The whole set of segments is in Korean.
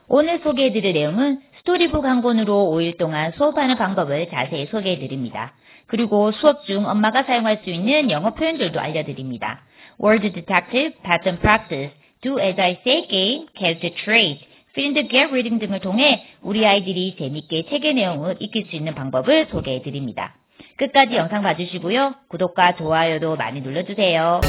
오늘 소개해드릴 내용은 스토리북 한 권으로 5일 동안 수업하는 방법을 자세히 소개해드립니다. 그리고 수업 중 엄마가 사용할 수 있는 영어 표현들도 알려드립니다. Word Detective, Pattern Practice, Do As I Say 게임, Character Trait, Fill in the Gap Reading 등을 통해 우리 아이들이 재밌게 책의 내용을 익힐 수 있는 방법을 소개해드립니다. 끝까지 영상 봐주시고요. 구독과 좋아요도 많이 눌러주세요.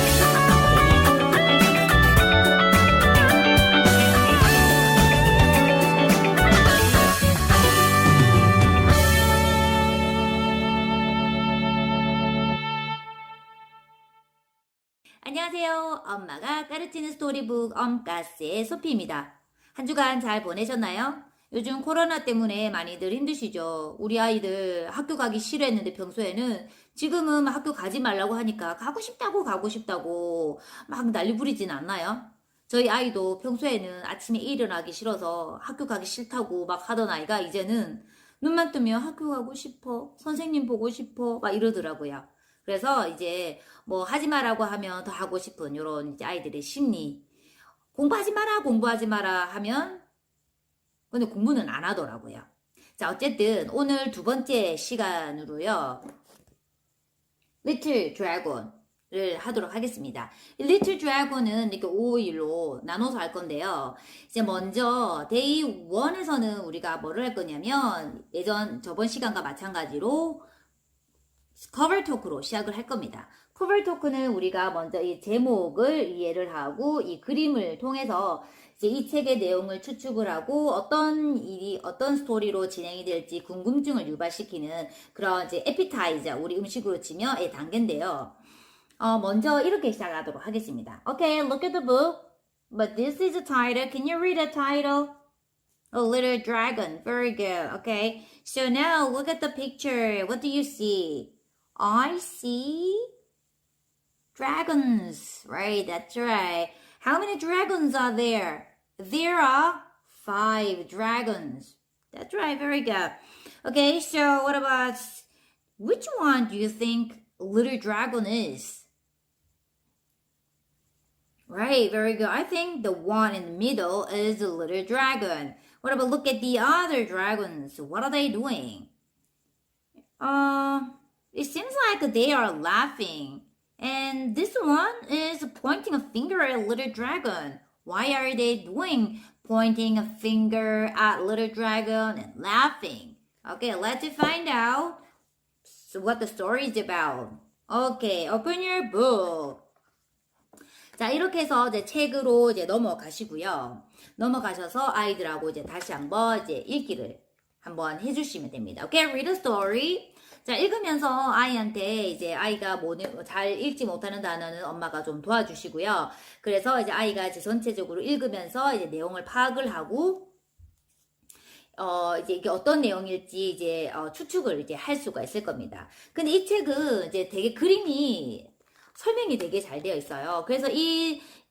안녕하세요. 엄마가 까르치는 스토리북 엄까스의 소피입니다. 한 주간 잘 보내셨나요? 요즘 코로나 때문에 많이들 힘드시죠? 우리 아이들 학교 가기 싫어했는데 평소에는 지금은 학교 가지 말라고 하니까 가고 싶다고 막 난리 부리진 않나요? 저희 아이도 평소에는 아침에 일어나기 싫어서 학교 가기 싫다고 막 하던 아이가 이제는 눈만 뜨면 학교 가고 싶어, 선생님 보고 싶어 막 이러더라고요. 그래서 이제 뭐 하지 마라고 하면 더 하고 싶은 이런 이제 아이들의 심리. 공부하지 마라 하면 근데 공부는 안 하더라고요. 자, 어쨌든 오늘 두 번째 시간으로요. Little Dragon을 하도록 하겠습니다. Little Dragon은 이렇게 5일로 나눠서 할 건데요. 이제 먼저 Day 1에서는 우리가 뭐를 할 거냐면 저번 시간과 마찬가지로 커버 토크로 시작을 할 겁니다. 커버 토크는 우리가 먼저 이 제목을 이해를 하고 이 그림을 통해서 이제 이 책의 내용을 추측을 하고 어떤 일이 어떤 스토리로 진행이 될지 궁금증을 유발시키는 그런 이제 에피타이저 우리 음식으로 치면 의 단계인데요. 먼저 이렇게 시작하도록 하겠습니다. Okay, look at the book. But this is the title. Can you read the title? A little dragon. Very good. Okay. So now look at the picture. What do you see? I see dragons, right? That's right. How many dragons are there? There are 5 dragons. That's right, very good. Okay, so what about which one do you think little dragon is? Right, very good. I think the one in the middle is the little dragon. What about look at the other dragons? What are they doing? It seems like they are laughing. And this one is pointing a finger at little dragon. Why are they pointing a finger at little dragon and laughing? Okay, let's find out what the story is about. Okay, open your book. 자, 이렇게 해서 이제 책으로 이제 넘어가시고요. 넘어가셔서 아이들하고 이제 다시 한번 이제 읽기를 한번 해주시면 됩니다. Okay, read a story. 자, 읽으면서 아이한테 이제 아이가 잘 읽지 못하는 단어는 엄마가 좀 도와주시고요. 그래서 이제 아이가 이제 전체적으로 읽으면서 이제 내용을 파악을 하고, 이제 이게 어떤 내용일지 이제 추측을 이제 할 수가 있을 겁니다. 근데 이 책은 이제 되게 설명이 되게 잘 되어 있어요. 그래서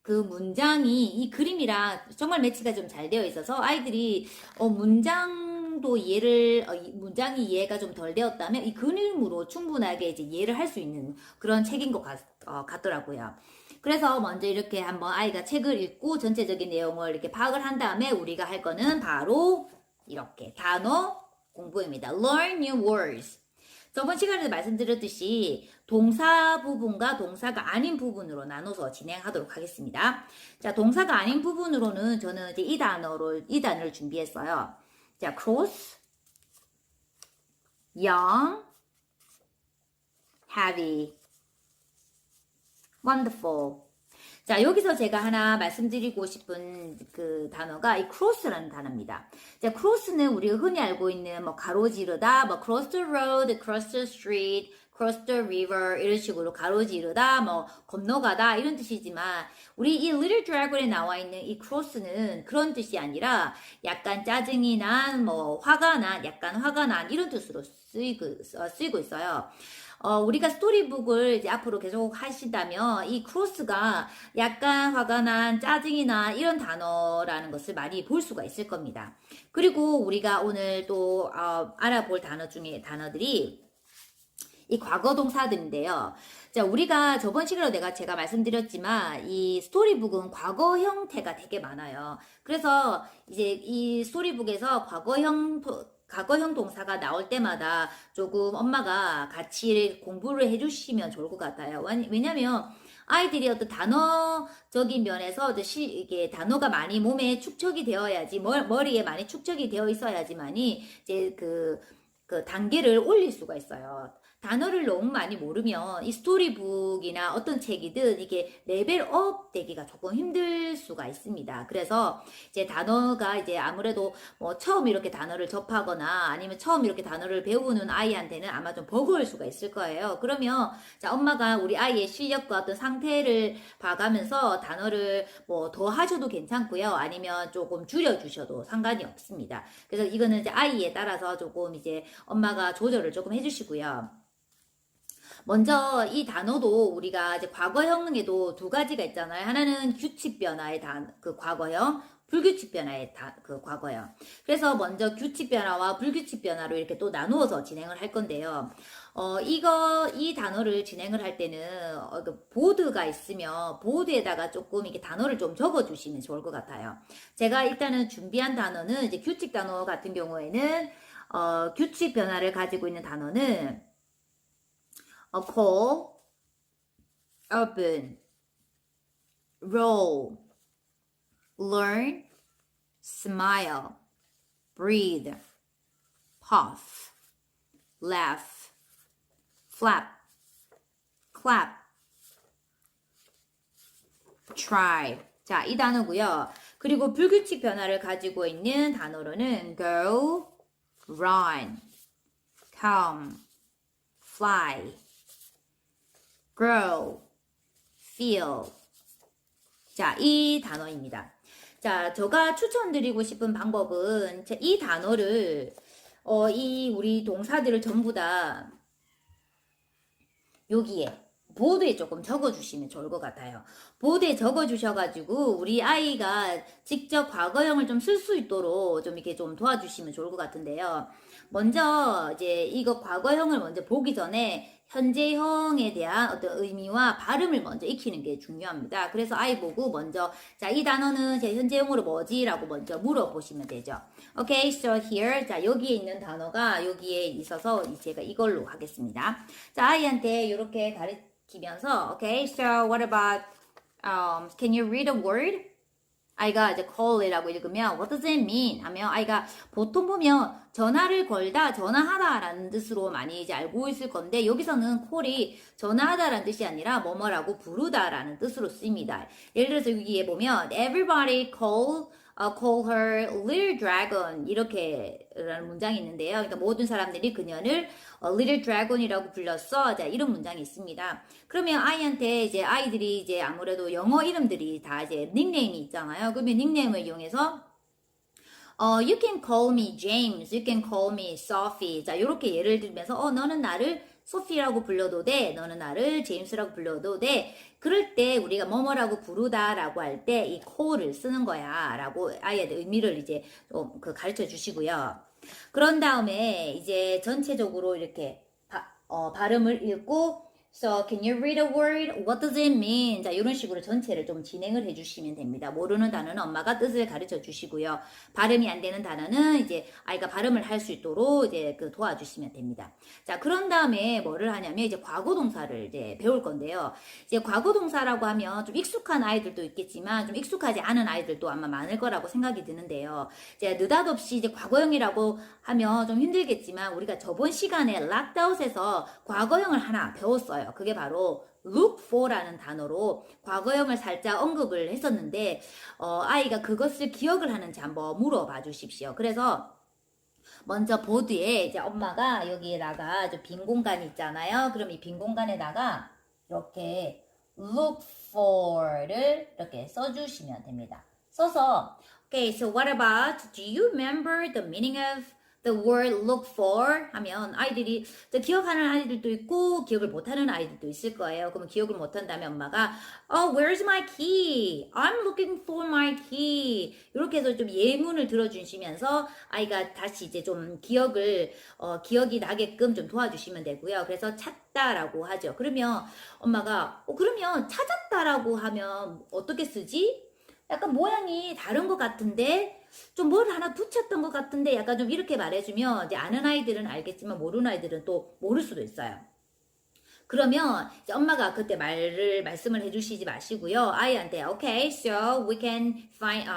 그 문장이 이 그림이랑 정말 매치가 좀 잘 되어 있어서 아이들이 문장이 이해가 좀 덜 되었다면 이 그림으로 충분하게 이제 이해를 할 수 있는 그런 책인 것 같더라고요. 그래서 먼저 이렇게 한번 아이가 책을 읽고 전체적인 내용을 이렇게 파악을 한 다음에 우리가 할 거는 바로 이렇게 단어 공부입니다. Learn new words. 저번 시간에도 말씀드렸듯이 동사 부분과 동사가 아닌 부분으로 나눠서 진행하도록 하겠습니다. 자, 동사가 아닌 부분으로는 저는 이제 이 단어를 준비했어요. 자, cross, young, heavy, wonderful. 자, 여기서 제가 하나 말씀드리고 싶은 그 단어가 이 cross라는 단어입니다. 자, cross는 우리가 흔히 알고 있는 뭐 가로지르다, 뭐 cross the road, cross the street, cross the river 이런 식으로 가로지르다, 뭐 건너가다 이런 뜻이지만 우리 이 Little Dragon에 나와 있는 이 cross는 그런 뜻이 아니라 약간 짜증이 난, 뭐 약간 화가 난 이런 뜻으로 쓰이고 있어요. 우리가 스토리북을 이제 앞으로 계속 하신다면 이 크로스가 약간 화가 난, 짜증이 난 이런 단어라는 것을 많이 볼 수가 있을 겁니다. 그리고 우리가 오늘 또 알아볼 단어들이 이 과거 동사들인데요. 자, 우리가 저번 시간에 제가 말씀드렸지만 이 스토리북은 과거 형태가 되게 많아요. 그래서 이제 이 스토리북에서 과거형 동사가 나올 때마다 조금 엄마가 같이 공부를 해주시면 좋을 것 같아요. 왜냐면 아이들이 어떤 단어적인 면에서 이게 단어가 많이 몸에 축적이 되어야지, 머리에 많이 축적이 되어 있어야지만이 이제 그 단계를 올릴 수가 있어요. 단어를 너무 많이 모르면 이 스토리북이나 어떤 책이든 이게 레벨업 되기가 조금 힘들 수가 있습니다. 그래서 이제 단어가 이제 아무래도 뭐 처음 이렇게 단어를 접하거나 아니면 처음 이렇게 단어를 배우는 아이한테는 아마 좀 버거울 수가 있을 거예요. 그러면 자, 엄마가 우리 아이의 실력과 어떤 상태를 봐가면서 단어를 뭐 더 하셔도 괜찮고요. 아니면 조금 줄여주셔도 상관이 없습니다. 그래서 이거는 이제 아이에 따라서 조금 이제 엄마가 조절을 조금 해주시고요. 먼저 이 단어도 우리가 이제 과거형에도 두 가지가 있잖아요. 하나는 규칙 변화의 그 과거형, 불규칙 변화의 그 과거형. 그래서 먼저 규칙 변화와 불규칙 변화로 이렇게 또 나누어서 진행을 할 건데요. 이 단어를 진행을 할 때는, 그 보드가 있으면 보드에다가 조금 이렇게 단어를 좀 적어 주시면 좋을 것 같아요. 제가 일단은 준비한 단어는 이제 규칙 단어 같은 경우에는, 규칙 변화를 가지고 있는 단어는, call, open, roll, learn, smile, breathe, puff, laugh, flap, clap, try. 자, 이 단어고요. 그리고 불규칙 변화를 가지고 있는 단어로는 go, run, come, fly, grow, feel. 자, 이 단어입니다. 자, 제가 추천드리고 싶은 방법은 이 단어를 이 우리 동사들을 전부 다 여기에 보드에 조금 적어주시면 좋을 것 같아요. 보드에 적어주셔가지고 우리 아이가 직접 과거형을 좀 쓸 수 있도록 좀 이렇게 좀 도와주시면 좋을 것 같은데요. 먼저 이제 이거 과거형을 먼저 보기 전에 현재형에 대한 어떤 의미와 발음을 먼저 익히는 게 중요합니다. 그래서 아이 보고 먼저 자, 이 단어는 제 현재형으로 뭐지? 라고 먼저 물어보시면 되죠. Okay, so here 자, 여기에 있는 단어가 여기에 있어서 제가 이걸로 하겠습니다. 자, 아이한테 이렇게 가르치면서 okay, so what about can you read a word? 아이가 이제 call it이라고 읽으면 what does it mean? 하면 아이가 보통 보면 전화를 걸다, 전화하다 라는 뜻으로 많이 이제 알고 있을 건데 여기서는 call이 전화하다 라는 뜻이 아니라 뭐뭐라고 부르다 라는 뜻으로 쓰입니다. 예를 들어서 여기에 보면 everybody call her little dragon 이렇게 라는 문장이 있는데요. 그러니까 모든 사람들이 그녀를 little dragon이라고 불렀어. 자, 이런 문장이 있습니다. 그러면 아이한테 이제 아이들이 이제 아무래도 영어 이름들이 다 이제 닉네임이 있잖아요. 그러면 닉네임을 이용해서 you can call me James, you can call me Sophie. 자, 이렇게 예를 들면서 너는 나를 소피라고 불러도 돼. 너는 나를 제임스라고 불러도 돼. 그럴 때 우리가 뭐뭐라고 부르다라고 할 때 이 call을 쓰는 거야라고 아이한테 의미를 이제 좀 가르쳐 주시고요. 그런 다음에 이제 전체적으로 이렇게 발음을 읽고 So, can you read a word? What does it mean? 자, 이런 식으로 전체를 좀 진행을 해주시면 됩니다. 모르는 단어는 엄마가 뜻을 가르쳐 주시고요. 발음이 안 되는 단어는 이제 아이가 발음을 할 수 있도록 이제 도와주시면 됩니다. 자, 그런 다음에 뭐를 하냐면 이제 과거 동사를 이제 배울 건데요. 이제 과거 동사라고 하면 좀 익숙한 아이들도 있겠지만 좀 익숙하지 않은 아이들도 아마 많을 거라고 생각이 드는데요. 이제 느닷없이 이제 과거형이라고 하면 좀 힘들겠지만 우리가 저번 시간에 락다웃에서 과거형을 하나 배웠어요. 그게 바로 look for라는 단어로 과거형을 살짝 언급을 했었는데 아이가 그것을 기억을 하는지 한번 물어봐 주십시오. 그래서 먼저 보드에 이제 엄마가 여기에다가 빈 공간이 있잖아요. 그럼 이 빈 공간에다가 이렇게 look for를 이렇게 써주시면 됩니다. 써서 okay, so what about do you remember the meaning of the word look for 하면 아이들이 기억하는 아이들도 있고 기억을 못하는 아이들도 있을 거예요. 그러면 기억을 못한다면 엄마가 where's my key? I'm looking for my key. 이렇게 해서 좀 예문을 들어주시면서 아이가 다시 이제 좀 기억이 나게끔 좀 도와주시면 되고요. 그래서 찾다라고 하죠. 그러면 엄마가 그러면 찾았다라고 하면 어떻게 쓰지? 약간 모양이 다른 것 같은데 좀 뭘 하나 붙였던 것 같은데 약간 좀 이렇게 말해주면 이제 아는 아이들은 알겠지만 모르는 아이들은 또 모를 수도 있어요. 그러면 이제 엄마가 그때 말씀을 해주시지 마시고요. 아이한테 okay, so we can find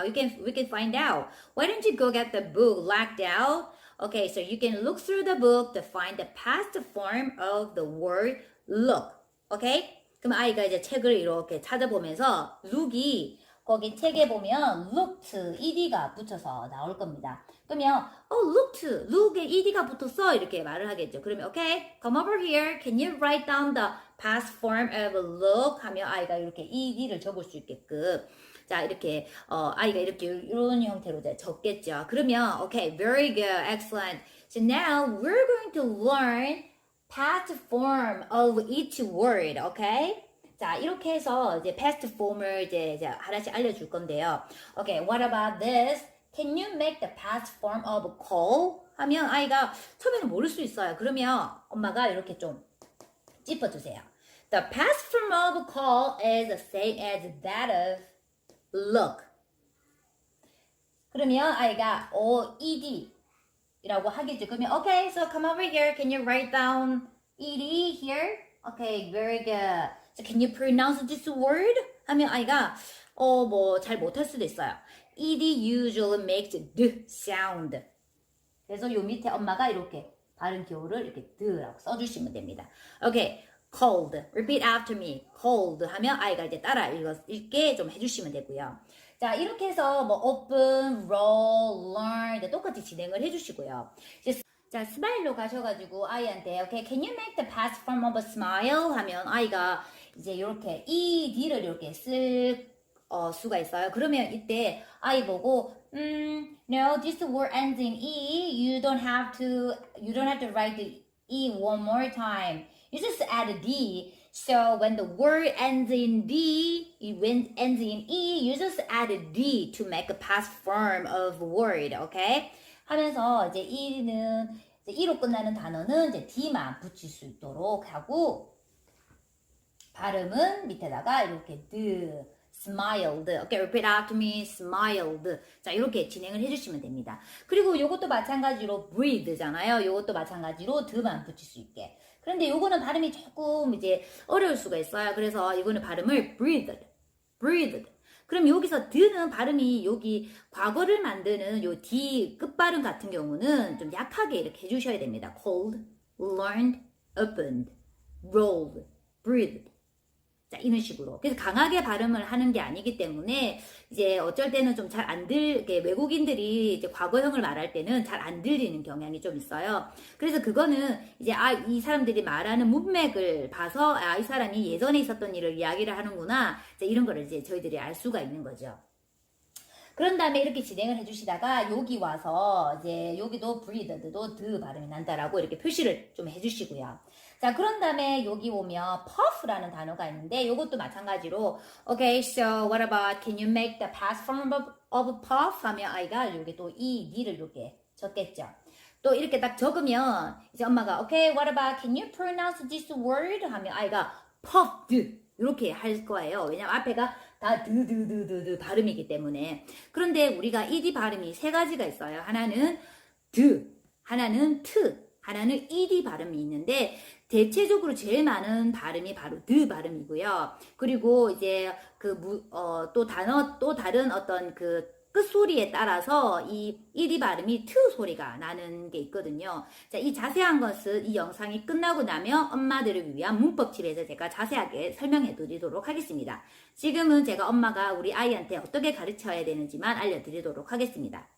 out. Why don't you go get the book locked out? Okay, so you can look through the book to find the past form of the word look. Okay? 그럼 아이가 이제 책을 이렇게 찾아보면서 look이 거기 책에 보면 looked, ed가 붙여서 나올 겁니다. 그러면 look에 ed가 붙었어 이렇게 말을 하겠죠. 그러면 okay, come over here. Can you write down the past form of look? 하면 아이가 이렇게 ed를 적을 수 있게끔 자 이렇게 아이가 이렇게 이런 형태로 적겠죠. 그러면 okay, very good, excellent. So now we're going to learn past form of each word, okay? 자, 이렇게 해서 이제 past form을 이제 하나씩 알려줄 건데요. Okay, what about this? Can you make the past form of call? 하면 아이가 처음에는 모를 수 있어요. 그러면 엄마가 이렇게 좀 짚어주세요. The past form of call is the same as that of look. 그러면 아이가 ed 이라고 하겠죠. 그러면 okay, so come over here. Can you write down ed here? Okay, very good. So can you pronounce this word? 하면 아이가 뭐 잘 못할 수도 있어요. ed usually makes the sound. 그래서 요 밑에 엄마가 이렇게 발음 기호를 이렇게 the라고 써주시면 됩니다. Okay, cold. Repeat after me. cold 하면 아이가 이제 따라 읽게 좀 해주시면 되고요. 자, 이렇게 해서 뭐 open, roll, learn 똑같이 진행을 해주시고요. 이제 자, 스마일로 가셔가지고 아이한테 okay, can you make the past form of a smile? 하면 아이가 이제 이렇게 ed를 이렇게 쓸 수가 있어요. 그러면 이때 아이 보고 no, this word ends in e. You don't have to write the e one more time. You just add a d. So when the word ends in d, ends in e, you just add a d to make a past form of word, okay? 하면서 이제 e는 이제 e로 끝나는 단어는 이제 d만 붙일 수 있도록 하고 발음은 밑에다가 이렇게 the smiled. Okay, repeat after me. smiled. 자, 이렇게 진행을 해주시면 됩니다. 그리고 요것도 마찬가지로 breathe잖아요. 요것도 마찬가지로 the만 붙일 수 있게. 그런데 요거는 발음이 조금 이제 어려울 수가 있어요. 그래서 이거는 발음을 breathed. 그럼 여기서 the는 발음이 여기 과거를 만드는 요 d 끝발음 같은 경우는 좀 약하게 이렇게 해주셔야 됩니다. cold, learned, opened, rolled, breathed. 자, 이런 식으로. 그래서 강하게 발음을 하는 게 아니기 때문에 이제 어쩔 때는 좀 잘 외국인들이 이제 과거형을 말할 때는 잘 안 들리는 경향이 좀 있어요. 그래서 그거는 이제 이 사람들이 말하는 문맥을 봐서 이 사람이 예전에 있었던 일을 이야기를 하는구나. 이제 이런 거를 이제 저희들이 알 수가 있는 거죠. 그런 다음에 이렇게 진행을 해주시다가 여기 와서 이제 여기도 breathed도 the 발음이 난다라고 이렇게 표시를 좀 해주시고요. 자, 그런 다음에 여기 오면 puff라는 단어가 있는데 이것도 마찬가지로 okay, so what about can you make the past form of puff? 하면 아이가 여기 또 ed를 이렇게 적겠죠. 또 이렇게 딱 적으면 이제 엄마가 okay, what about can you pronounce this word? 하면 아이가 puffed 이렇게 할 거예요. 왜냐면 앞에가 다 드 발음이기 때문에. 그런데 우리가 ed 발음이 세 가지가 있어요. 하나는 드, 하나는 트, 하나는 ed 발음이 있는데 대체적으로 제일 많은 발음이 바로 드 발음이고요. 그리고 이제 또 다른 어떤 그 끝소리에 따라서 이 ed 발음이 트 소리가 나는 게 있거든요. 자, 이 자세한 것은 이 영상이 끝나고 나면 엄마들을 위한 문법집에서 제가 자세하게 설명해 드리도록 하겠습니다. 지금은 제가 엄마가 우리 아이한테 어떻게 가르쳐야 되는지만 알려드리도록 하겠습니다.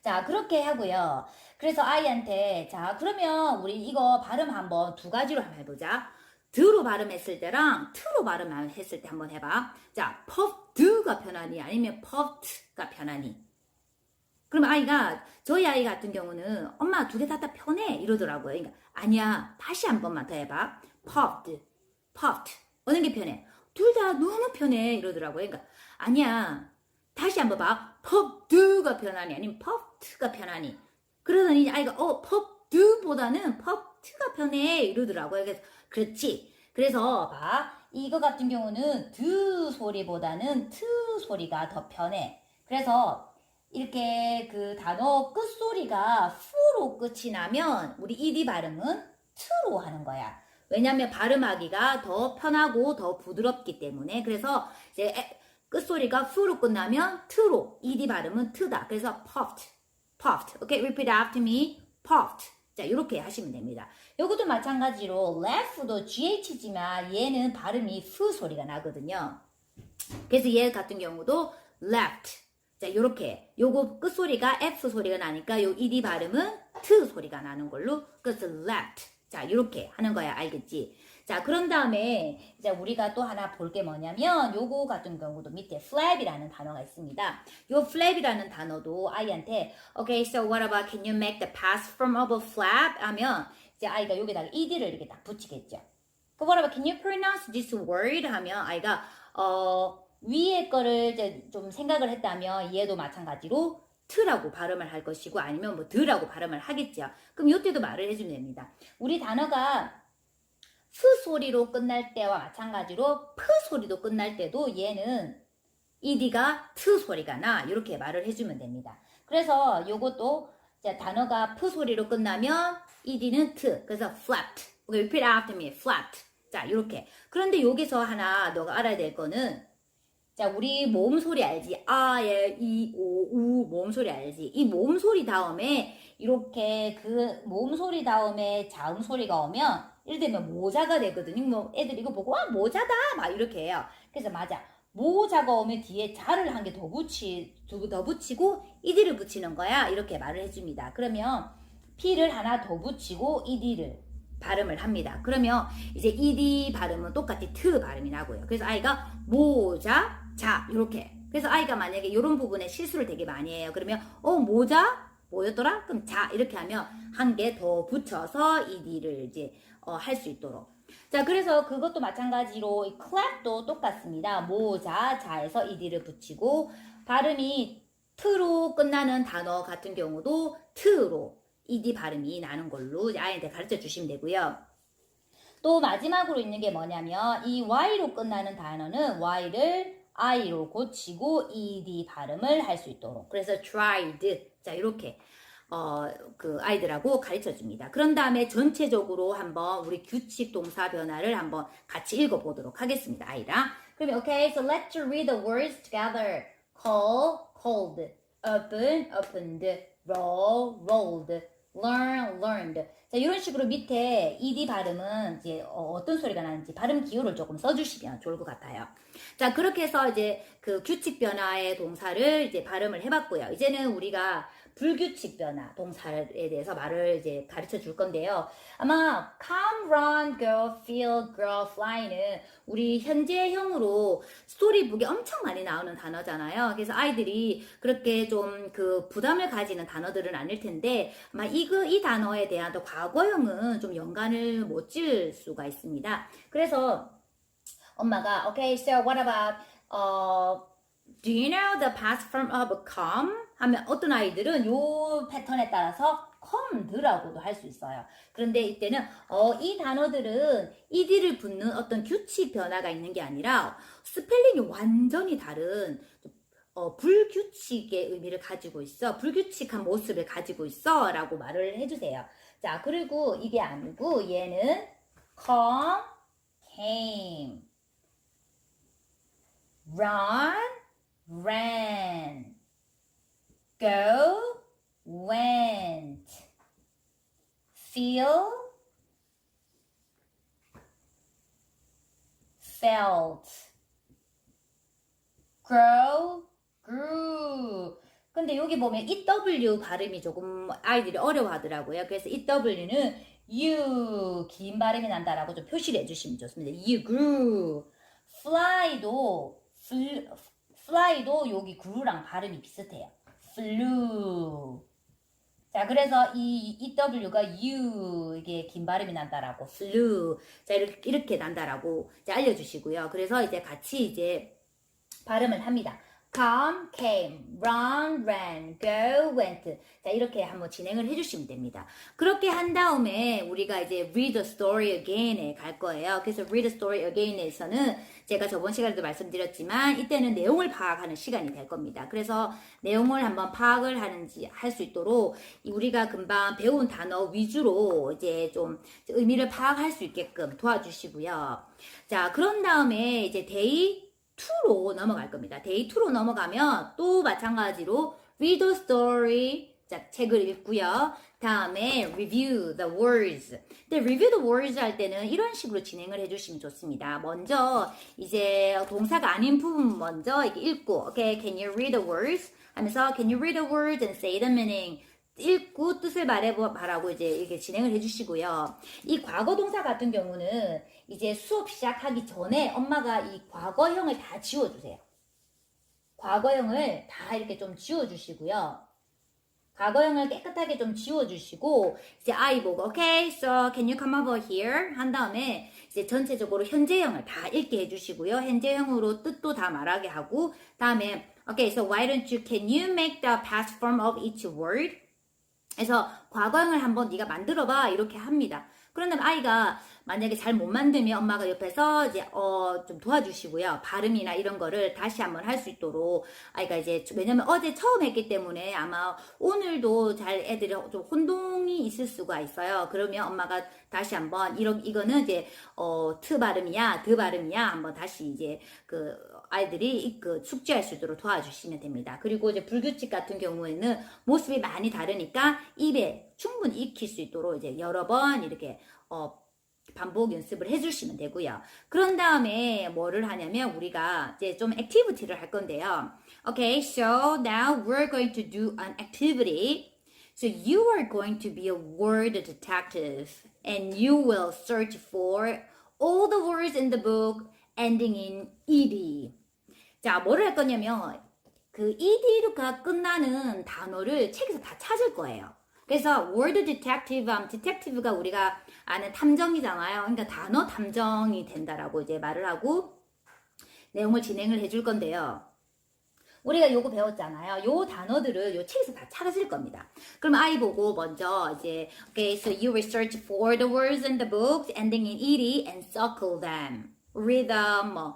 자, 그렇게 하고요. 그래서 아이한테 자, 그러면 우리 이거 발음 한번 두 가지로 한번 해보자. 드로 발음했을 때랑 트로 발음했을 때 한번 해봐. 자, puffed가 편하니 아니면 puffed가 편하니? 그럼 아이가 저희 아이 같은 경우는 엄마 두 개 다 편해 이러더라고요. 그러니까 아니야 다시 한 번만 더 해봐. puffed, puffed 어느 게 편해? 둘 다 너무 편해 이러더라고요. 그러니까 아니야 다시 한 번 봐. puffed가 편하니 아니면 puffed가 편하니 그러더니 아이가 puffed보다는 puffed가 편해 이러더라고요. 그래서 그렇지. 그래서 봐 이거 같은 경우는 드 소리보다는 트 소리가 더 편해. 그래서 이렇게 그 단어 끝소리가 fu로 끝이 나면 우리 ed 발음은 t로 하는 거야. 왜냐면 발음하기가 더 편하고 더 부드럽기 때문에. 그래서 이제 끝소리가 fu로 끝나면 t로 ed 발음은 t다. 그래서 puffed, puffed. Okay, repeat after me. puffed. 자, 이렇게 하시면 됩니다. 요것도 마찬가지로 laugh도 GH지만 얘는 발음이 F 소리가 나거든요. 그래서 얘 같은 경우도 laughed. 자, 요렇게 요거 끝소리가 F 소리가 나니까 요 ED 발음은 T 소리가 나는 걸로 그래서 laughed. 자, 요렇게 하는 거야. 알겠지? 자, 그런 다음에 이제 우리가 또 하나 볼 게 뭐냐면 요거 같은 경우도 밑에 flap이라는 단어가 있습니다. 요 flap이라는 단어도 아이한테 Okay, so what about can you make the past form of a flap? 하면 이제 아이가 여기다가 ed를 이렇게 딱 붙이겠죠. 그 what about can you pronounce this word? 하면 아이가 위에 거를 이제 좀 생각을 했다면 얘도 마찬가지로 트라고 발음을 할 것이고 아니면 뭐 드라고 발음을 하겠죠. 그럼 이때도 말을 해주면 됩니다. 우리 단어가 프 소리로 끝날 때와 마찬가지로 프 소리도 끝날 때도 얘는 ed가 트 소리가 나 이렇게 말을 해주면 됩니다. 그래서 요것도 단어가 프 소리로 끝나면 ed는 트 그래서 flapped. Okay, repeat after me. flapped. 자 이렇게. 그런데 여기서 하나 너가 알아야 될 거는 자 우리 모음 소리 알지? 아, 예, 이, 오, 우 모음 소리 알지? 이 모음 소리 다음에 이렇게 그 모음 소리 다음에 자음 소리가 오면 예를 들면 모자가 되거든요. 뭐 애들 이거 보고 아 모자다 막 이렇게 해요. 그래서 맞아. 모자가 오면 뒤에 자를 한 개 더 붙이고 ed를 붙이는 거야. 이렇게 말을 해줍니다. 그러면 p를 하나 더 붙이고 ed를 발음을 합니다. 그러면 이제 ed 발음은 똑같이 트 발음이 나고요. 그래서 아이가 모자 자 이렇게. 그래서 아이가 만약에 이런 부분에 실수를 되게 많이 해요. 그러면 모자 뭐였더라? 그럼 자 이렇게 하면 한 개 더 붙여서 ed를 이제 할 수 있도록. 자 그래서 그것도 마찬가지로 이 clap도 똑같습니다. 모자 자에서 ed를 붙이고 발음이 트로 끝나는 단어 같은 경우도 트로 ed 발음이 나는 걸로 아이한테 가르쳐 주시면 되고요. 또 마지막으로 있는 게 뭐냐면 이 y로 끝나는 단어는 y를 i로 고치고 ed 발음을 할 수 있도록. 그래서 tried. 자 이렇게 그 아이들하고 가르쳐 줍니다. 그런 다음에 전체적으로 한번 우리 규칙 동사 변화를 한번 같이 읽어 보도록 하겠습니다. 아이랑. 그러면 okay, so let's read the words together. call, called, open, opened, roll, rolled, learn, learned. 자, 이런 식으로 밑에 ed 발음은 이제 어떤 소리가 나는지 발음 기호를 조금 써주시면 좋을 것 같아요. 자, 그렇게 해서 이제 그 규칙 변화의 동사를 이제 발음을 해봤고요. 이제는 우리가 불규칙 변화 동사에 대해서 말을 이제 가르쳐 줄 건데요. 아마 come, run, go, feel, grow, fly는 우리 현재형으로 스토리북에 엄청 많이 나오는 단어잖아요. 그래서 아이들이 그렇게 좀 그 부담을 가지는 단어들은 아닐 텐데 아마 이 단어에 대한 또 과거형은 좀 연관을 못 지을 수가 있습니다. 그래서 엄마가 okay, so what about do you know the past form of come? 하면 어떤 아이들은 요 패턴에 따라서 come드라고도 할 수 있어요. 그런데 이때는 이 단어들은 ed를 붙는 어떤 규칙 변화가 있는 게 아니라 스펠링이 완전히 다른 불규칙의 의미를 가지고 있어. 불규칙한 모습을 가지고 있어 라고 말을 해주세요. 자 그리고 이게 아니고 얘는 come, came, run, ran, go, went, feel, felt, grow, grew. 근데 여기 보면 EW 발음이 조금 아이들이 어려워하더라고요. 그래서 EW는 you 긴 발음이 난다라고 좀 표시를 해주시면 좋습니다. You grew. fly도 여기 grew랑 발음이 비슷해요. flew. 자, 그래서 이 EW가 U, 이게 긴 발음이 난다라고, flew. 자, 이렇게 난다라고 이제 알려주시고요. 그래서 이제 같이 이제 발음을 합니다. come, came, run, ran, go, went. 자, 이렇게 한번 진행을 해주시면 됩니다. 그렇게 한 다음에 우리가 이제 read the story again에 갈 거예요. 그래서 read the story again에서는 제가 저번 시간에도 말씀드렸지만 이때는 내용을 파악하는 시간이 될 겁니다. 그래서 내용을 한번 파악을 하는지 할 수 있도록 우리가 금방 배운 단어 위주로 이제 좀 의미를 파악할 수 있게끔 도와주시고요. 자, 그런 다음에 이제 데이 2로 넘어갈 겁니다. 데이 2로 넘어가면 또 마찬가지로 read the story, 자, 책을 읽고요. 다음에 review the words. 근데 review the words 할 때는 이런 식으로 진행을 해주시면 좋습니다. 먼저 이제 동사가 아닌 부분 먼저 이렇게 읽고, okay, can you read the words? 하면서 can you read the words and say the meaning? 읽고 뜻을 말하고 이제 이렇게 진행을 해주시고요. 이 과거 동사 같은 경우는 이제 수업 시작하기 전에 엄마가 이 과거형을 다 지워주세요. 과거형을 다 이렇게 좀 지워주시고요. 과거형을 깨끗하게 좀 지워주시고 이제 아이 보고 okay, so can you come over here? 한 다음에 이제 전체적으로 현재형을 다 읽게 해주시고요. 현재형으로 뜻도 다 말하게 하고 다음에 okay, so why don't you, can you make the past form of each word? 그래서 과거형을 한번 네가 만들어봐 이렇게 합니다. 그런 다음에 아이가 만약에 잘 못 만들면 엄마가 옆에서 이제 좀 도와주시고요. 발음이나 이런 거를 다시 한번 할 수 있도록 아이가 이제 왜냐면 어제 처음 했기 때문에 아마 오늘도 잘 애들이 좀 혼동이 있을 수가 있어요. 그러면 엄마가 다시 한번 이거는 이제 트 발음이야, 드 발음이야 한번 다시 이제 그 아이들이 그 숙지할 수 있도록 도와주시면 됩니다. 그리고 이제 불규칙 같은 경우에는 모습이 많이 다르니까 입에 충분히 익힐 수 있도록 이제 여러 번 이렇게 반복 연습을 해주시면 되고요. 그런 다음에 뭐를 하냐면 우리가 이제 좀 액티비티를 할 건데요. Okay, so now we're going to do an activity. So you are going to be a word detective and you will search for all the words in the book ending in ed. 자, 뭐를 할 거냐면 그 ed가 끝나는 단어를 책에서 다 찾을 거예요. 그래서 word detective, detective가 우리가 아는 탐정이잖아요. 그러니까 단어 탐정이 된다라고 이제 말을 하고 내용을 진행을 해줄 건데요. 우리가 요거 배웠잖아요. 요 단어들을 요 책에서 다 찾을 겁니다. 그럼 아이 보고 먼저 이제 okay, so you research for the words in the books ending in ed and circle them. rhythm,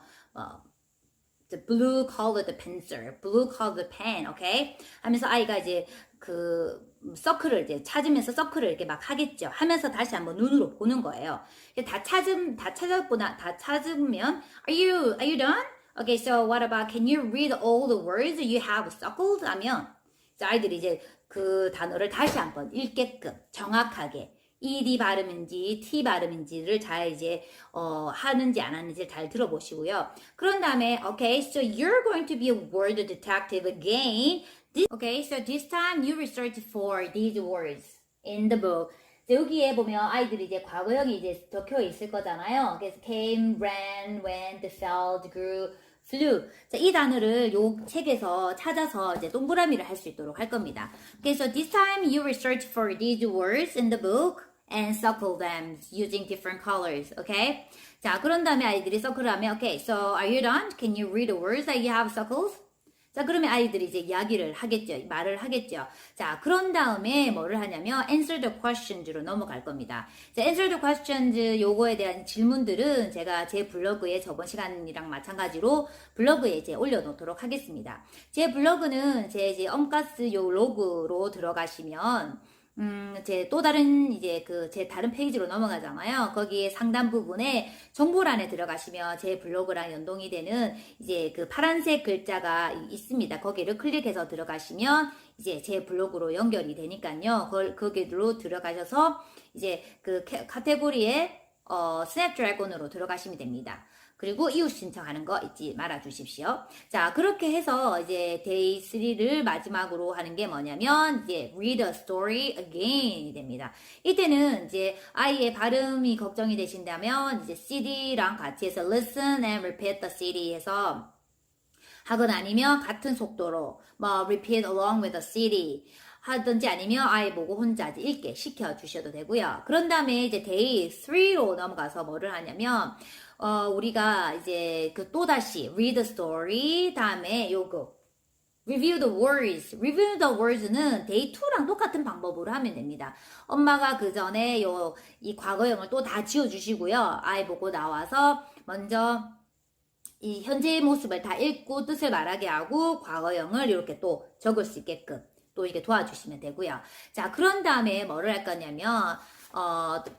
the blue colored pencil, blue colored pen, okay? 하면서 아이가 이제 그 서클을 이제 찾으면서 서클을 이렇게 막 하겠죠. 하면서 다시 한번 눈으로 보는 거예요. 다 찾으면 are you done? Okay, so what about can you read all the words you have circled? 하면 아이들이 이제 그 단어를 다시 한번 읽게끔 정확하게 ed 발음인지 t 발음인지를 잘 이제 하는지 안 하는지 잘 들어보시고요. 그런 다음에 okay, so you're going to be a word detective again. Okay, so this time you research for these words in the book. 여기에 보면 아이들이 이제 과거형이 이제 적혀 있을 거잖아요. 그래서 came, ran, went, felt, grew, flew. 자, 이 단어를 요 책에서 찾아서 이제 동그라미를 할 수 있도록 할 겁니다. Okay, so this time you research for these words in the book and circle them using different colors. Okay? 자, 그런 다음에 아이들이 서클을 하면 okay, so are you done? Can you read the words that you have circles? 자, 그러면 아이들이 이제 이야기를 하겠죠. 말을 하겠죠. 자, 그런 다음에 뭐를 하냐면 answer the questions로 넘어갈 겁니다. 자, answer the questions 요거에 대한 질문들은 제가 제 블로그에 저번 시간이랑 마찬가지로 블로그에 이제 올려놓도록 하겠습니다. 제 블로그는 제 이제 엄가스 요 로그로 들어가시면 제 또 다른 이제 제 다른 페이지로 넘어가잖아요. 거기에 상단 부분에 정보란에 들어가시면 제 블로그랑 연동이 되는 이제 그 파란색 글자가 있습니다. 거기를 클릭해서 들어가시면 이제 제 블로그로 연결이 되니까요. 거기로 들어가셔서 이제 그 카테고리에 스냅드래곤으로 들어가시면 됩니다. 그리고 이웃 신청하는 거 잊지 말아 주십시오. 자, 그렇게 해서 이제 데이 3를 마지막으로 하는 게 뭐냐면 이제 read a story again이 됩니다. 이때는 이제 아이의 발음이 걱정이 되신다면 이제 CD랑 같이 해서 listen and repeat the CD 해서 하거나 아니면 같은 속도로 뭐 repeat along with the city 하든지 아니면 아이 보고 혼자 읽게 시켜 주셔도 되고요. 그런 다음에 이제 day 3로 넘어가서 뭐를 하냐면 우리가 이제 그 또다시 read the story 다음에 요거 review the words. review the words는 day 2랑 똑같은 방법으로 하면 됩니다. 엄마가 그 전에 이 과거형을 또 다 지워주시고요. 아이 보고 나와서 먼저 이 현재의 모습을 다 읽고 뜻을 말하게 하고 과거형을 이렇게 또 적을 수 있게끔 또 이렇게 도와주시면 되고요. 자, 그런 다음에 뭐를 할 거냐면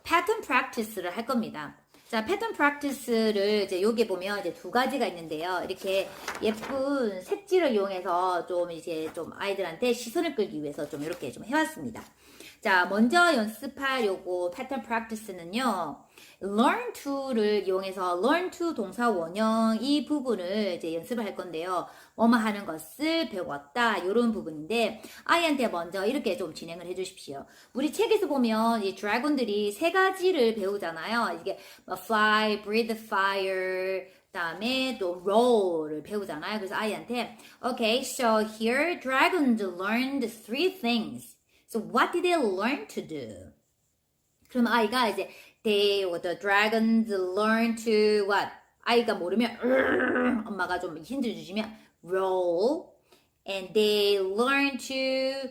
pattern practice를 할 겁니다. 자, 패턴 프랙티스를 이제 여기 보면 이제 두 가지가 있는데요. 이렇게 예쁜 색지를 이용해서 좀 이제 좀 아이들한테 시선을 끌기 위해서 좀 이렇게 좀 해왔습니다. 자, 먼저 연습할 요거 패턴 프랙티스는요. learn to를 이용해서 learn to 동사 원형 이 부분을 이제 연습을 할 건데요. 뭐뭐 하는 것을 배웠다 이런 부분인데 아이한테 먼저 이렇게 좀 진행을 해 주십시오. 우리 책에서 보면 이 드래곤들이 세 가지를 배우잖아요. 이게 fly, breathe fire 다음에 또 roll을 배우잖아요. 그래서 아이한테 okay, so here dragons learned three things. So what did they learn to do? 그럼 아이가 이제 the dragons learn to what? 아이가 모르면 엄마가 좀 힌트를 주시면 roll and they learn to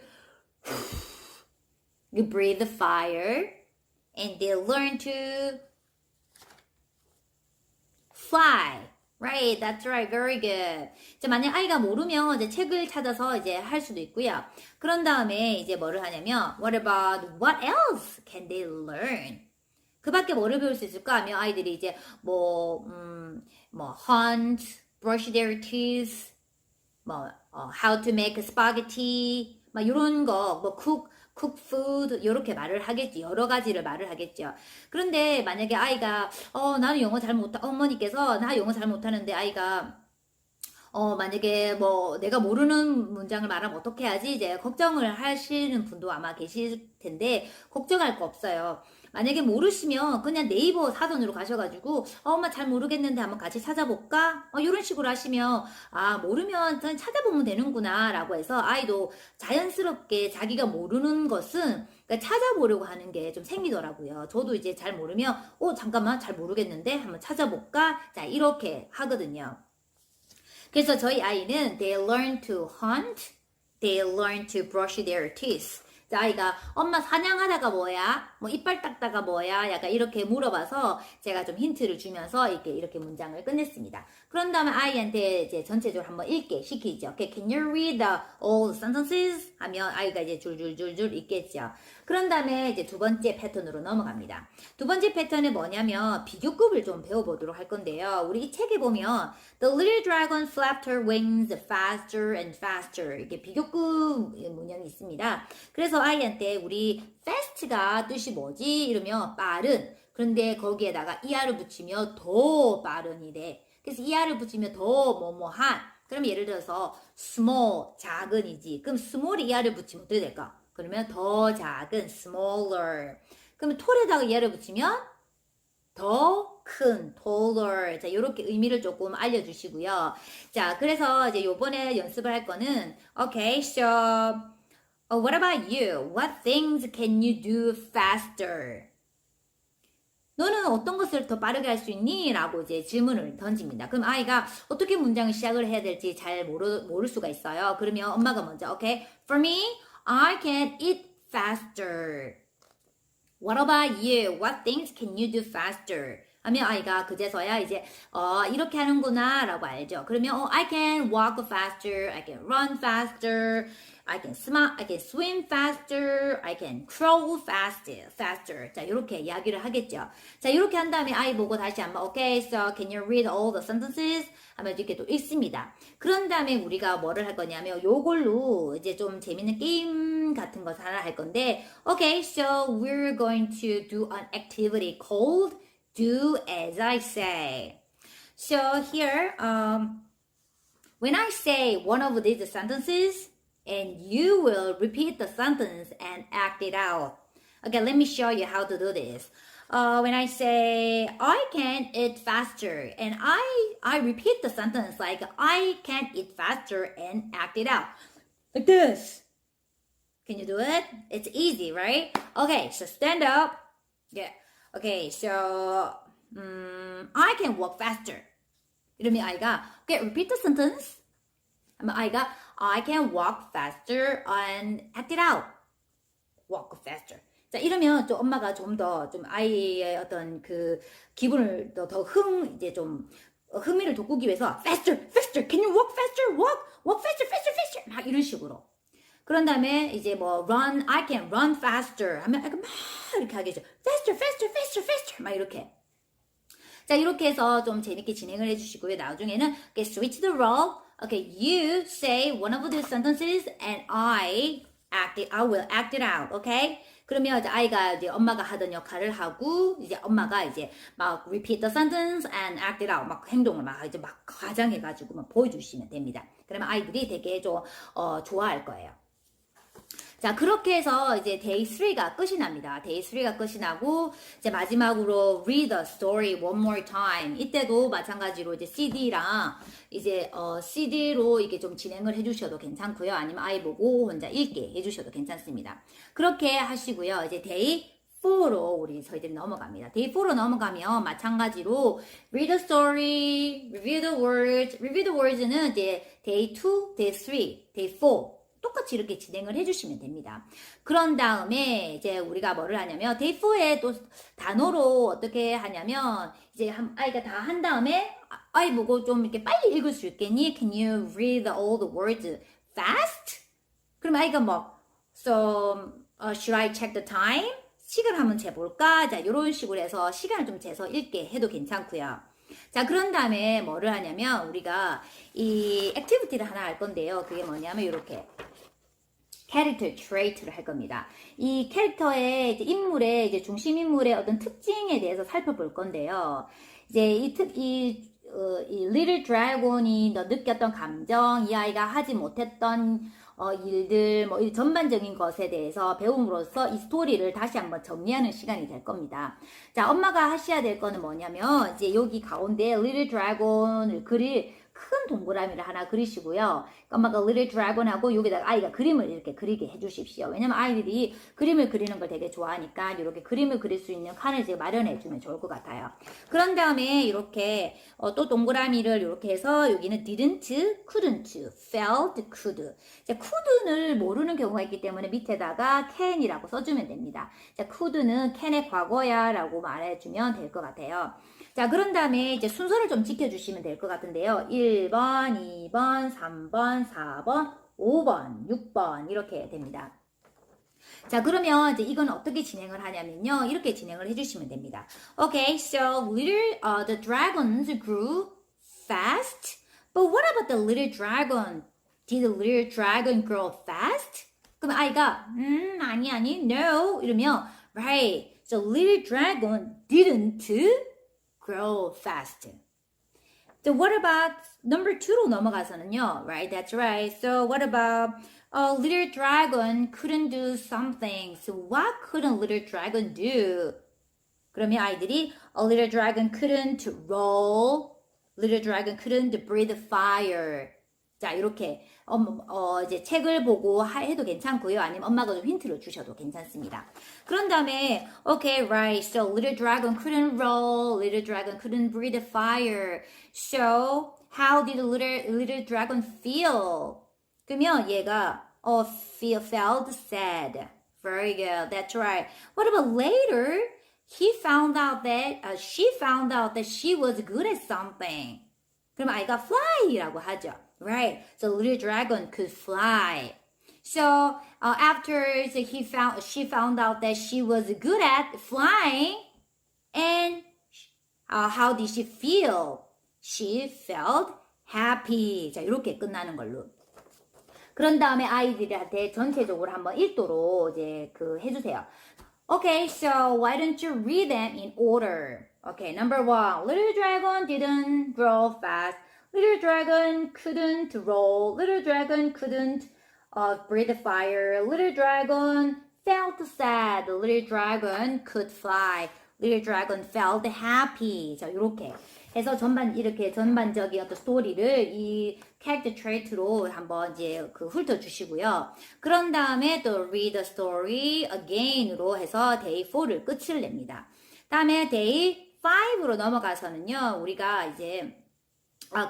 breathe fire and they learn to fly. Right, that's right, very good. 자, 만약 아이가 모르면 이제 책을 찾아서 이제 할 수도 있고요. 그런 다음에 이제 뭐를 하냐면, what else can they learn? 그 밖에 뭐를 배울 수 있을까 하면 아이들이 이제 hunt, brush their teeth, how to make spaghetti, 막 이런 거, cook food 이렇게 말을 하겠지. 여러 가지를 말을 하겠죠. 그런데 만약에 아이가 나는 영어 잘 못하 어머니께서 나 영어 잘 못하는데 아이가 만약에 내가 모르는 문장을 말하면 어떻게 하지? 이제 걱정을 하시는 분도 아마 계실 텐데 걱정할 거 없어요. 만약에 모르시면 그냥 네이버 사전으로 가셔가지고 엄마 잘 모르겠는데 한번 같이 찾아볼까? 이런 식으로 하시면 모르면 그냥 찾아보면 되는구나 라고 해서 아이도 자연스럽게 자기가 모르는 것은 그러니까 찾아보려고 하는 게 좀 생기더라고요. 저도 이제 잘 모르면 잠깐만 잘 모르겠는데 한번 찾아볼까? 자, 이렇게 하거든요. 그래서 저희 아이는 they learn to hunt, they learn to brush their teeth. 자, 아이가 엄마 사냥하다가 뭐야? 이빨 닦다가 뭐야? 약간 이렇게 물어봐서 제가 좀 힌트를 주면서 이렇게 문장을 끝냈습니다. 그런 다음에 아이한테 이제 전체적으로 한번 읽게 시키죠. Okay, can you read all the sentences? 하면 아이가 이제 줄줄줄줄 읽겠죠. 그런 다음에 이제 두 번째 패턴으로 넘어갑니다. 두 번째 패턴은 뭐냐면 비교급을 좀 배워보도록 할 건데요. 우리 이 책에 보면 The little dragon flapped her wings faster and faster 이렇게 비교급 문형이 있습니다. 그래서 아이한테 우리 fast가 뜻이 뭐지? 이러면 빠른. 그런데 거기에다가 ER을 붙이면 더 빠른이 돼. 그래서 ER을 붙이면 더 뭐뭐한. 그럼 예를 들어서 small, 작은이지. 그럼 small에 ER을 붙이면 어떻게 될까? 그러면 더 작은, smaller. 그러면 톨에다가 ER을 붙이면 더 큰, taller. 자, 요렇게 의미를 조금 알려주시고요. 자, 그래서 이제 요번에 연습을 할 거는 okay, so what about you? What things can you do faster? 너는 어떤 것을 더 빠르게 할 수 있니? 라고 이제 질문을 던집니다. 그럼 아이가 어떻게 문장을 시작을 해야 될지 잘 모를 수가 있어요. 그러면 엄마가 먼저, okay, for me, I can eat faster. What about you? What things can you do faster? 하면 아이가 그제서야 이제 이렇게 하는구나 라고 알죠. 그러면 I can walk faster, I can run faster, I can swim faster, I can crawl faster. 자, 이렇게 이야기를 하겠죠. 자, 이렇게 한 다음에 아이 보고 다시 한번 okay, so can you read all the sentences? 하면 이렇게 또 읽습니다. 그런 다음에 우리가 뭐를 할 거냐면 요걸로 이제 좀 재밌는 게임 같은 거 하나 할 건데 okay, so we're going to do an activity called Do as I say. So here, when I say one of these sentences, and you will repeat the sentence and act it out. Okay, let me show you how to do this. when I say I can eat faster, and I repeat the sentence like I can eat faster and act it out like this. Can you do it? It's easy, right? Okay, so stand up. Yeah. Okay, so I can walk faster. 이러면 아이가 okay, repeat the sentence. 하면 아이가 I can walk faster and act it out. Walk faster. 자, 이러면 좀 엄마가 좀 더 좀 아이의 어떤 그 기분을 더 이제 좀 흥미를 돋구기 위해서 faster, faster, can you walk faster, walk faster, faster, faster 막 이런 식으로. 그런 다음에 이제 뭐 run, I can run faster 하면 아이가 막 이렇게 하겠죠. faster, faster, faster, faster 막 이렇게. 자, 이렇게 해서 좀 재밌게 진행을 해주시고요. 나중에는 okay, switch the role. Okay, you say one of these sentences and I will act it out. Okay? 그러면 이제 아이가 이제 엄마가 하던 역할을 하고 이제 엄마가 이제 막 repeat the sentence and act it out 막 행동을 막 이제 막 과장해가지고 막 보여주시면 됩니다. 그러면 아이들이 되게 좀 좋아할 거예요. 자, 그렇게 해서 이제 day 3가 끝이 납니다. day 3가 끝이 나고 이제 마지막으로 read the story one more time. 이때도 마찬가지로 이제 CD랑 이제 CD로 이렇게 좀 진행을 해주셔도 괜찮고요. 아니면 아이 보고 혼자 읽게 해주셔도 괜찮습니다. 그렇게 하시고요. 이제 day 4로 우리 저희들이 넘어갑니다. day 4로 넘어가면 마찬가지로 read the story, review the words. review the words는 이제 day 2, day 3, day 4 똑같이 이렇게 진행을 해주시면 됩니다. 그런 다음에 이제 우리가 뭐를 하냐면 day 4에 또 단어로 어떻게 하냐면 이제 아이가 다 한 다음에 아이 보고 좀 이렇게 빨리 읽을 수 있겠니? Can you read all the words fast? 그럼 아이가 뭐 so should I check the time? 시간 한번 재볼까? 자, 이런 식으로 해서 시간을 좀 재서 읽게 해도 괜찮고요. 자, 그런 다음에 뭐를 하냐면 우리가 이 액티비티를 하나 할 건데요. 그게 뭐냐면 이렇게 캐릭터 트레이트를 할 겁니다. 이 캐릭터의 이제 인물의 이제 중심 인물의 어떤 특징에 대해서 살펴볼 건데요. 이제 이 Little Dragon이 느꼈던 감정, 이 아이가 하지 못했던 일들, 뭐 이 전반적인 것에 대해서 배움으로써 이 스토리를 다시 한번 정리하는 시간이 될 겁니다. 자, 엄마가 하셔야 될 거는 뭐냐면 이제 여기 가운데 Little Dragon을 그릴 큰 동그라미를 하나 그리시고요. 엄마가 Little Dragon하고 여기다가 아이가 그림을 이렇게 그리게 해주십시오. 왜냐면 아이들이 그림을 그리는 걸 되게 좋아하니까 이렇게 그림을 그릴 수 있는 칸을 제가 마련해주면 좋을 것 같아요. 그런 다음에 이렇게 또 동그라미를 이렇게 해서 여기는 didn't, couldn't, felt, could. 자, could를 모르는 경우가 있기 때문에 밑에다가 can이라고 써주면 됩니다. 자, could는 can의 과거야 라고 말해주면 될 것 같아요. 자, 그런 다음에 이제 순서를 좀 지켜주시면 될 것 같은데요. 1번, 2번, 3번, 4번, 5번, 6번 이렇게 됩니다. 자, 그러면 이제 이건 어떻게 진행을 하냐면요. 이렇게 진행을 해주시면 됩니다. Okay, so the dragons grew fast. But what about the little dragon? Did the little dragon grow fast? 그럼 아이가 아니, no 이러면 right. So little dragon didn't grow fast. So what about number 2로 넘어가서는요, right? That's right. So what about little dragon couldn't do something. So what couldn't little dragon do? 그러면 아이들이 a little dragon couldn't roll. Little dragon couldn't breathe fire. 자, 이렇게 이제 책을 보고 해도 괜찮고요. 아니면 엄마가 좀 힌트를 주셔도 괜찮습니다. 그런 다음에 okay, right. So little dragon couldn't roll. Little dragon couldn't breathe fire. So how did little dragon feel? 그러면 얘가 felt sad. Very good. That's right. What about later? She found out that she was good at something. 그럼 아이가 fly라고 하죠. Right. So little dragon could fly. So after she found out that she was good at flying, and how did she feel? She felt happy. 자, 이렇게 끝나는 걸로. 그런 다음에 아이들한테 전체적으로 한번 읽도록 이제 해주세요. Okay, so why don't you read them in order? Okay, number 1. Little dragon didn't grow fast. Little dragon couldn't roll. Little dragon couldn't breathe fire. Little dragon felt sad. Little dragon could fly. little dragon felt happy. 자, 이렇게 해서 이렇게 전반적인 어떤 스토리를 이 character trait로 한번 이제 그 훑어주시고요. 그런 다음에 또 read the story again으로 해서 day 4를 끝을 냅니다. 다음에 day 5로 넘어가서는요, 우리가 이제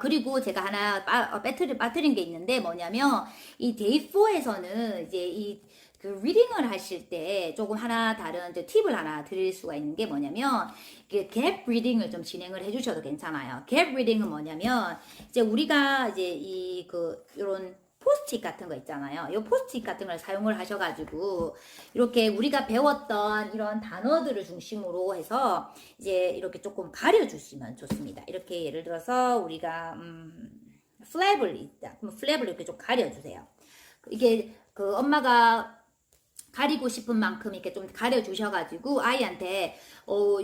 그리고 제가 하나 빠뜨린 게 있는데 뭐냐면, 이 day 4에서는 이제 그 리딩을 하실 때 조금 하나 다른 팁을 하나 드릴 수가 있는 게 뭐냐면, 갭 리딩을 좀 진행을 해주셔도 괜찮아요. 갭 리딩은 뭐냐면, 이제 우리가 이제 요런 포스트잇 같은 거 있잖아요. 이 포스트잇 같은 걸 사용을 하셔가지고 이렇게 우리가 배웠던 이런 단어들을 중심으로 해서 이제 이렇게 조금 가려주시면 좋습니다. 이렇게 예를 들어서 우리가 플랩을 있다. 그럼 플랩을 이렇게 좀 가려주세요. 이게 그 엄마가 가리고 싶은 만큼 이렇게 좀 가려주셔가지고 아이한테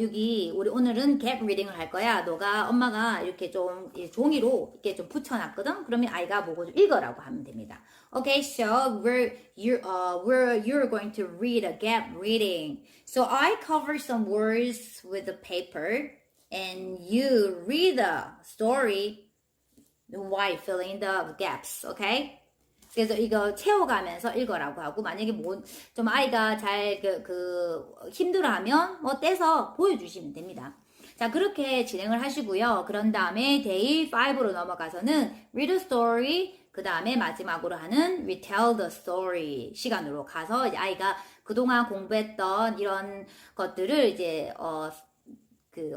여기 우리 오늘은 갭 리딩을 할 거야. 엄마가 이렇게 좀 종이로 이렇게 좀 붙여놨거든. 그러면 아이가 보고 좀 읽어라고 하면 됩니다. Okay, so you're going to read a gap reading. So I cover some words with the paper, and you read the story while filling the gaps. Okay? 그래서 이거 채워가면서 읽어라고 하고, 만약에 좀 아이가 잘 힘들어하면 떼서 보여주시면 됩니다. 자, 그렇게 진행을 하시고요. 그런 다음에 day 5로 넘어가서는 read a story, 그 다음에 마지막으로 하는 retell the story 시간으로 가서 이제 아이가 그동안 공부했던 이런 것들을 이제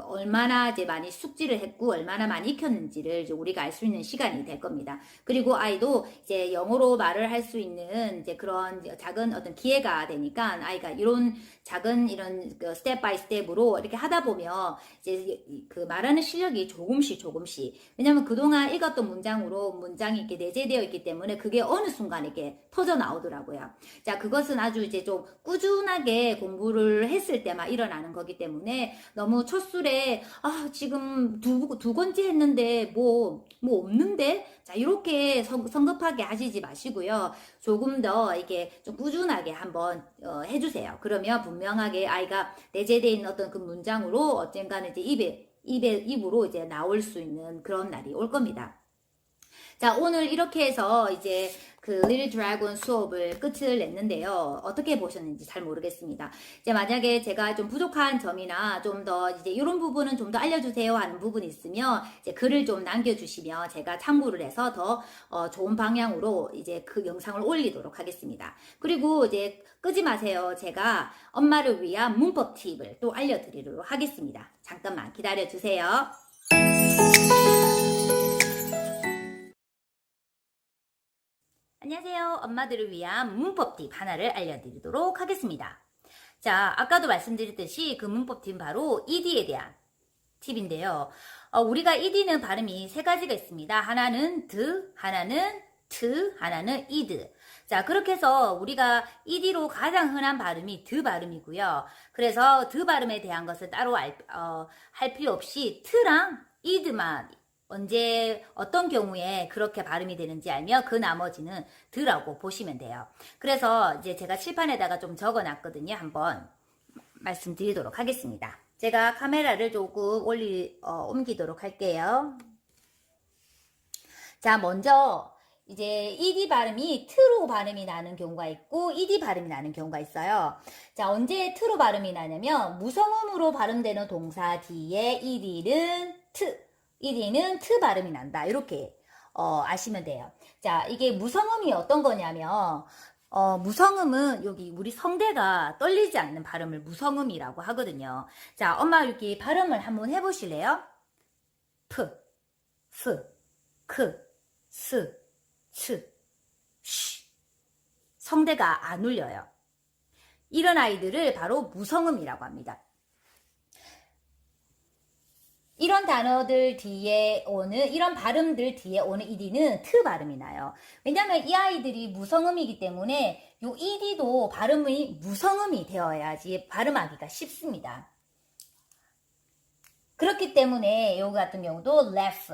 얼마나 이제 많이 숙지를 했고 얼마나 많이 익혔는지를 이제 우리가 알 수 있는 시간이 될 겁니다. 그리고 아이도 이제 영어로 말을 할 수 있는 이제 그런 작은 어떤 기회가 되니까 아이가 이런 작은 이런 스텝 바이 스텝으로 이렇게 하다 보면 이제 그 말하는 실력이 조금씩 왜냐면 그동안 읽었던 문장이 이렇게 내재되어 있기 때문에 그게 어느 순간 이렇게 터져 나오더라고요. 자, 그것은 아주 이제 좀 꾸준하게 공부를 했을 때만 일어나는 거기 때문에 너무 술에 지금 두 번째 했는데 뭐 없는데, 자, 이렇게 성급하게 하시지 마시고요. 조금 더 이렇게 좀 꾸준하게 한번 해주세요. 그러면 분명하게 아이가 내재되어 있는 어떤 그 문장으로 언젠가는 이제 입으로 이제 나올 수 있는 그런 날이 올 겁니다. 자, 오늘 이렇게 해서 이제 그 Little Dragon 수업을 끝을 냈는데요. 어떻게 보셨는지 잘 모르겠습니다. 이제 만약에 제가 좀 부족한 점이나 좀 더 이제 이런 부분은 좀 더 알려주세요 하는 부분이 있으면 이제 글을 좀 남겨주시면 제가 참고를 해서 더 좋은 방향으로 이제 그 영상을 올리도록 하겠습니다. 그리고 이제 끄지 마세요. 제가 엄마를 위한 문법 팁을 또 알려드리도록 하겠습니다. 잠깐만 기다려주세요. 안녕하세요. 엄마들을 위한 문법 팁 하나를 알려드리도록 하겠습니다. 자, 아까도 말씀드렸듯이 그 문법 팁은 바로 ed에 대한 팁인데요. 우리가 ed는 발음이 세 가지가 있습니다. 하나는 드, 하나는 트, 하나는 ed. 자, 그렇게 해서 우리가 ed로 가장 흔한 발음이 드 발음이고요. 그래서 드 발음에 대한 것을 따로 할 필요 없이 트랑 ed만 언제 어떤 경우에 그렇게 발음이 되는지 알면 그 나머지는 드라고 보시면 돼요. 그래서 이제 제가 칠판에다가 좀 적어놨거든요. 한번 말씀드리도록 하겠습니다. 제가 카메라를 조금 옮기도록 할게요. 자, 먼저 이제 ed 발음이 트로 발음이 나는 경우가 있고 ed 발음이 나는 경우가 있어요. 자, 언제 트로 발음이 나냐면 무성음으로 발음되는 동사 뒤에 ed는 트 발음이 난다. 이렇게 아시면 돼요. 자, 이게 무성음이 어떤 거냐면 무성음은 여기 우리 성대가 떨리지 않는 발음을 무성음이라고 하거든요. 자, 엄마 이렇게 발음을 한번 해보실래요? 프, 스, 크, 스, 츠, 쉬. 성대가 안 울려요. 이런 아이들을 바로 무성음이라고 합니다. 이런 단어들 뒤에 오는, 이런 발음들 뒤에 오는 ed는 트 발음이 나요. 왜냐면 이 아이들이 무성음이기 때문에 요 ed도 발음이 무성음이 되어야지 발음하기가 쉽습니다. 그렇기 때문에 요 같은 경우도 laugh,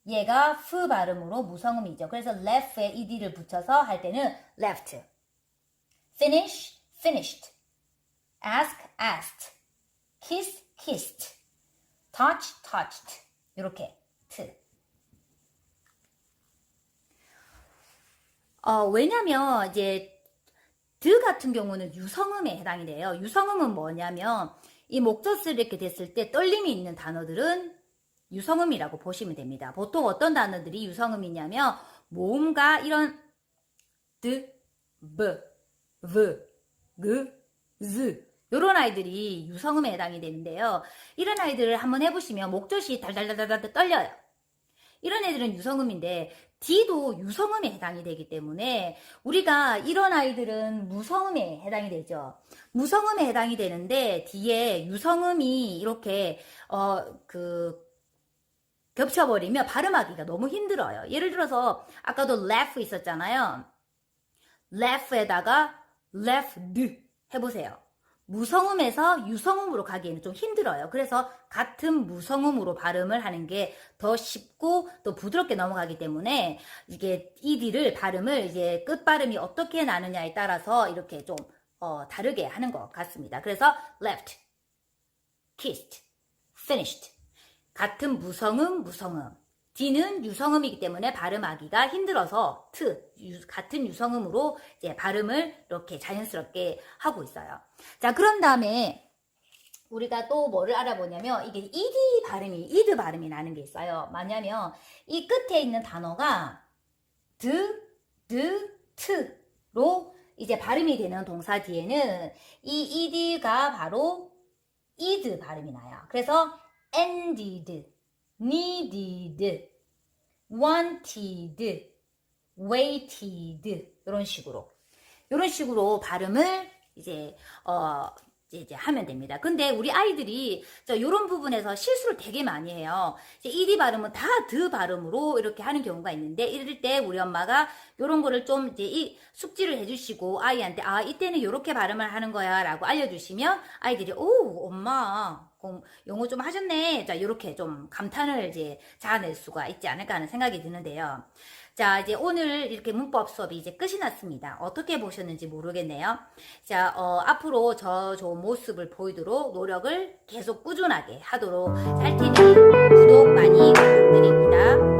얘가 프 발음으로 무성음이죠. 그래서 laugh에 ed를 붙여서 할 때는 laughed, finish, finished, ask, asked, kiss, kissed, touch, touched. 이렇게 t. 왜냐면 이제 드 같은 경우는 유성음에 해당이 돼요. 유성음은 뭐냐면 이 목젖을 이렇게 됐을 때 떨림이 있는 단어들은 유성음이라고 보시면 됩니다. 보통 어떤 단어들이 유성음이냐면 모음과 이런 드, 브, 브, 그, 즈 이런 아이들이 유성음에 해당이 되는데요. 이런 아이들을 한번 해보시면 목젖이 달달달달달 떨려요. 이런 애들은 유성음인데 D도 유성음에 해당이 되기 때문에 우리가 이런 아이들은 무성음에 해당이 되죠. 무성음에 해당이 되는데 뒤에 유성음이 이렇게 겹쳐버리면 발음하기가 너무 힘들어요. 예를 들어서 아까도 laugh 있었잖아요. laugh에다가 laughed 해보세요. 무성음에서 유성음으로 가기에는 좀 힘들어요. 그래서 같은 무성음으로 발음을 하는 게 더 쉽고 또 부드럽게 넘어가기 때문에 이게 ED를 발음을 이제 끝발음이 어떻게 나느냐에 따라서 이렇게 좀 다르게 하는 것 같습니다. 그래서 left, kissed, finished 같은 무성음, 무성음. D는 유성음이기 때문에 발음하기가 힘들어서 같은 유성음으로 이제 발음을 이렇게 자연스럽게 하고 있어요. 자, 그런 다음에 우리가 또 뭐를 알아보냐면 이게 이드 발음이 나는 게 있어요. 뭐냐면 이 끝에 있는 단어가 트로 이제 발음이 되는 동사 뒤에는 이 이드가 바로 이드 발음이 나요. 그래서 ended, needed, wanted, waited 이런 식으로 발음을 이제 하면 됩니다. 근데 우리 아이들이 이런 부분에서 실수를 되게 많이 해요. ED 발음은 다 드 발음으로 이렇게 하는 경우가 있는데 이럴 때 우리 엄마가 이런 거를 좀 이제 숙지를 해주시고 아이한테 이때는 이렇게 발음을 하는 거야 라고 알려주시면 아이들이 오 엄마 영어 좀 하셨네. 자, 이렇게 좀 감탄을 이제 자아낼 수가 있지 않을까 하는 생각이 드는데요. 자, 이제 오늘 이렇게 문법 수업이 이제 끝이 났습니다. 어떻게 보셨는지 모르겠네요. 자, 앞으로 저 좋은 모습을 보이도록 노력을 계속 꾸준하게 하도록 할 테니 구독 많이 부탁드립니다.